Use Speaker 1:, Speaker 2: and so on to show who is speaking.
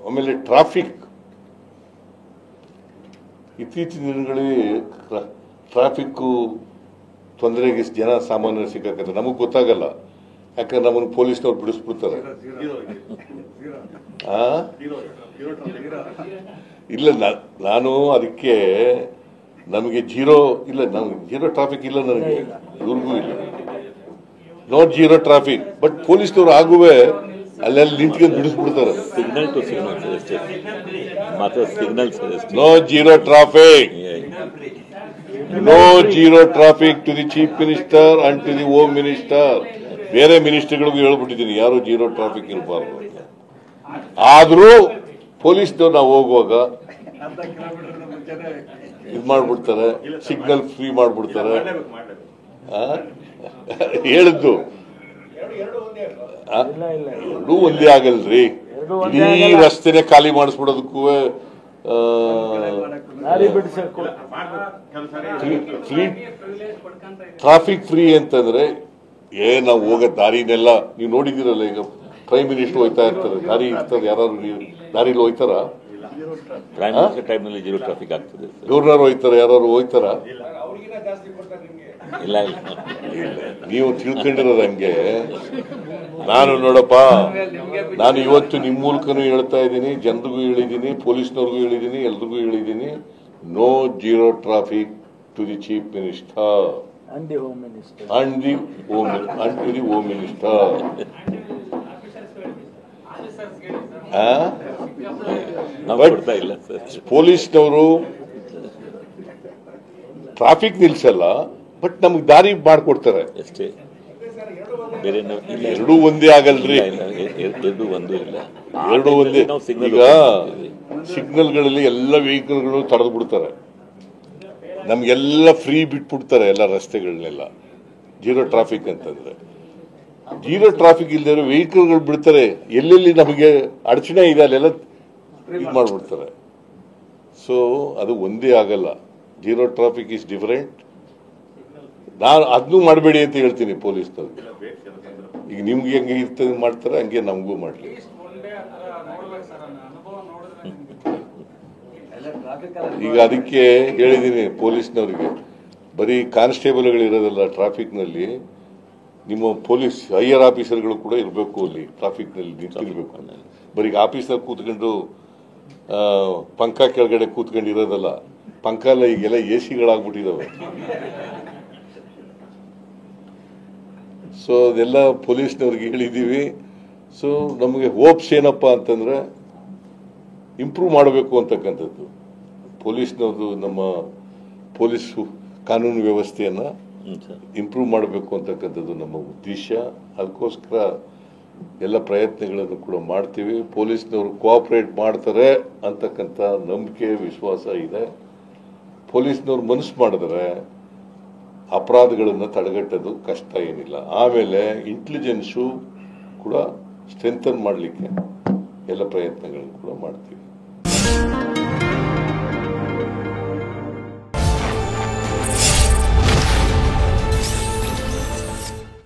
Speaker 1: ಆಮೇಲೆ ಟ್ರಾಫಿಕ್ ಇತ್ತೀಚಿನ ದಿನಗಳಲ್ಲಿ ಟ್ರಾಫಿಕ್ಕು ತೊಂದರೆಗೆ ಜನ ಸಾಮಾನ್ಯರು ಸಿಕ್ಕಾಕತ್ತೆ. ನಮಗೆ ಗೊತ್ತಾಗಲ್ಲ, ಯಾಕಂದ್ರೆ ನಮ್ಮನ್ನು ಪೊಲೀಸ್ನವ್ರು ಬಿಡಿಸ್ಬಿಡ್ತಾರೆ. ಇಲ್ಲ, ನಾನು ಅದಕ್ಕೆ ನಮಗೆ ಜೀರೋ ಇಲ್ಲ, ನಮ್ಗೆ ಜೀರೋ ಟ್ರಾಫಿಕ್ ಇಲ್ಲ, ನನಗೆ ಇವ್ರಿಗೂ ಇಲ್ಲ, ನಾಟ್ ಜೀರೋ ಟ್ರಾಫಿಕ್. ಬಟ್ ಪೊಲೀಸ್ನವ್ರು ಆಗುವೆ ಅಲ್ಲೆಲ್ಲಿ ನಿಂತ್ಕೊಂಡು ಬಿಡಿಸ್ಬಿಡ್ತಾರೆ. No zero traffic, no zero traffic to the chief minister and to the home minister. ಬೇರೆ ಮಿನಿಸ್ಟರ್ಗಳಿಗೂ ಹೇಳ್ಬಿಟ್ಟಿದ್ದೀನಿ ಯಾರು ಜೀರೋ ಟ್ರಾಫಿಕ್ ಇರಬಾರ್ದು. ಆದ್ರೂ ಪೊಲೀಸ್ನವ್ರು ನಾವು ಹೋಗುವಾಗ ಇದು ಮಾಡ್ಬಿಡ್ತಾರೆ, ಸಿಗ್ನಲ್ ಫ್ರೀ ಮಾಡ್ಬಿಡ್ತಾರೆ. ಹೇಳಿದ್ದು ಎರಡೂ ಒಂದೇ ಆಗಲ್ರಿ. ಇಡೀ ರಸ್ತೆನೆ ಖಾಲಿ ಮಾಡಿಸ್ಬಿಡೋದಕ್ಕೂ ಟ್ರಾಫಿಕ್ ಫ್ರೀ ಅಂತಂದ್ರೆ ನಾವು ಹೋಗೋ ದಾರಿನೆಲ್ಲ ನೀವು ನೋಡಿದಿರಲ್ಲ. ಈಗ ಪ್ರೈಮ್ ಮಿನಿಸ್ಟರ್ ಹೋಯ್ತಾ ಇರ್ತಾರೆ, ದಾರಿ ಇರ್ತದೆ, ಯಾರು ದಾರಿಲಿ ಹೋಯ್ತಾರ?
Speaker 2: ಟೈಮ್ನಲ್ಲಿ ಜೀರೋ ಟ್ರಾಫಿಕ್ ಆಗ್ತದೆ.
Speaker 1: ಗವರ್ನರ್ ಹೋಯ್ತಾರ, ಯಾರು ಹೋಯ್ತಾರ?
Speaker 2: ಇಲ್ಲ,
Speaker 1: ನೀವು ತಿಳ್ಕೊಂಡಿರೋದು ಹಂಗೆ. ನಾನು ನೋಡಪ್ಪ, ನಾನು ಇವತ್ತು ನಿಮ್ಮ ಮೂಲಕನೂ ಹೇಳ್ತಾ ಇದ್ದೀನಿ, ಜನರಿಗೂ ಹೇಳಿದ್ದೀನಿ, ಪೊಲೀಸ್ನವ್ರಿಗೂ ಹೇಳಿದ್ದೀನಿ, ಎಲ್ರಿಗೂ ಹೇಳಿದ್ದೀನಿ, no zero traffic to the chief minister and the home minister and to the home minister. ಪೊಲೀಸ್ನವರು ಟ್ರಾಫಿಕ್ ನಿಲ್ಸಲ್ಲ, ಬಟ್ ನಮ್ಗೆ ದಾರಿ ಮಾಡ್ಕೊಡ್ತಾರೆ
Speaker 2: ಅಷ್ಟೇ. ಬೇರೆ
Speaker 1: ಎರಡೂ ಒಂದೇ ಆಗಲ್ರಿ.
Speaker 2: ಎರಡು ಒಂದು ಇಲ್ಲ,
Speaker 1: ಎರಡೂ ಒಂದೇ. ಈಗ ಸಿಗ್ನಲ್ಗಳಲ್ಲಿ ಎಲ್ಲ ವೆಹಿಕಲ್ಗಳು ತಡೆದು ಬಿಡ್ತಾರೆ, ನಮ್ಗೆಲ್ಲ ಫ್ರೀ ಬಿಟ್ಬಿಡ್ತಾರೆ ಎಲ್ಲ ರಸ್ತೆಗಳನ್ನೆಲ್ಲ. ಜೀರೋ ಟ್ರಾಫಿಕ್ ಅಂತಂದ್ರೆ ಜೀರೋ ಟ್ರಾಫಿಕ್ ಇಲ್ದೇ ವೆಹಿಕಲ್ಗಳು ಬಿಡ್ತಾರೆ, ಎಲ್ಲೆಲ್ಲಿ ನಮಗೆ ಅಡಚಣೆ ಇದೆ ಅಲ್ಲೆಲ್ಲ ಇದು ಮಾಡ್ಬಿಡ್ತಾರೆ. ಸೊ ಅದು ಒಂದೇ ಆಗಲ್ಲ. Zero traffic is different. ನಾನು ಅದನ್ನೂ ಮಾಡಬೇಡಿ ಅಂತ ಹೇಳ್ತೀನಿ ಪೊಲೀಸ್ನವ್ರಿಗೆ. ಈಗ ನಿಮ್ಗೆ ಹೆಂಗೆ ಇರ್ತದೆ ಮಾಡ್ತಾರೆ, ಹಂಗೆ ನಮಗೂ ಮಾಡಲಿ. ಈಗ ಅದಕ್ಕೆ ಹೇಳಿದ್ದೀನಿ ಪೊಲೀಸ್ನವರಿಗೆ, ಬರೀ ಕಾನ್ಸ್ಟೇಬಲ್ಗಳು ಇರೋದಲ್ಲ ಟ್ರಾಫಿಕ್ನಲ್ಲಿ, ನಿಮ್ಮ ಪೊಲೀಸ್ ಹೈಯರ್ ಆಫೀಸರ್ಗಳು ಕೂಡ ಇರಬೇಕು ಅಲ್ಲಿ ಟ್ರಾಫಿಕ್ನಲ್ಲಿ ನಿಂತಿರ್ಬೇಕು. ಬರೀ ಆಫೀಸರ್ ಕೂತ್ಕೊಂಡು ಪಂಖ ಕೆಳಗಡೆ ಕೂತ್ಕೊಂಡು ಇರೋದಲ್ಲ. ಪಂಖ ಎಲ್ಲ ಈಗೆಲ್ಲ AC ಸೊ ಅದೆಲ್ಲ ಪೊಲೀಸ್ನವ್ರಿಗೆ ಹೇಳಿದ್ದೀವಿ. ಸೊ ನಮಗೆ ಹೋಪ್ಸ್ ಏನಪ್ಪ ಅಂತಂದ್ರೆ ಇಂಪ್ರೂವ್ ಮಾಡಬೇಕು ಅಂತಕ್ಕಂಥದ್ದು. ಪೊಲೀಸ್ನವ್ರದ್ದು ನಮ್ಮ ಪೊಲೀಸ್ ಕಾನೂನು ವ್ಯವಸ್ಥೆಯನ್ನ ಇಂಪ್ರೂವ್ ಮಾಡಬೇಕು ಅಂತಕ್ಕಂಥದ್ದು ನಮ್ಮ ಉದ್ದೇಶ. ಅದಕ್ಕೋಸ್ಕರ ಎಲ್ಲ ಪ್ರಯತ್ನಗಳನ್ನು ಕೂಡ ಮಾಡ್ತೀವಿ. ಪೊಲೀಸ್ನವರು ಕೋಆಪರೇಟ್ ಮಾಡ್ತಾರೆ ಅಂತಕ್ಕಂಥ ನಂಬಿಕೆ ವಿಶ್ವಾಸ ಇದೆ. ಪೊಲೀಸ್ನವ್ರು ಮನಸ್ಸು ಮಾಡಿದ್ರೆ ಅಪರಾಧಗಳನ್ನು ತಡೆಗಟ್ಟೋದು ಕಷ್ಟ ಏನಿಲ್ಲ. ಆಮೇಲೆ ಇಂಟೆಲಿಜೆನ್ಸು ಕೂಡ ಸ್ಟ್ರೆಂಥನ್ ಮಾಡಲಿಕ್ಕೆ ಎಲ್ಲ ಪ್ರಯತ್ನಗಳನ್ನು ಕೂಡ ಮಾಡ್ತೀವಿ.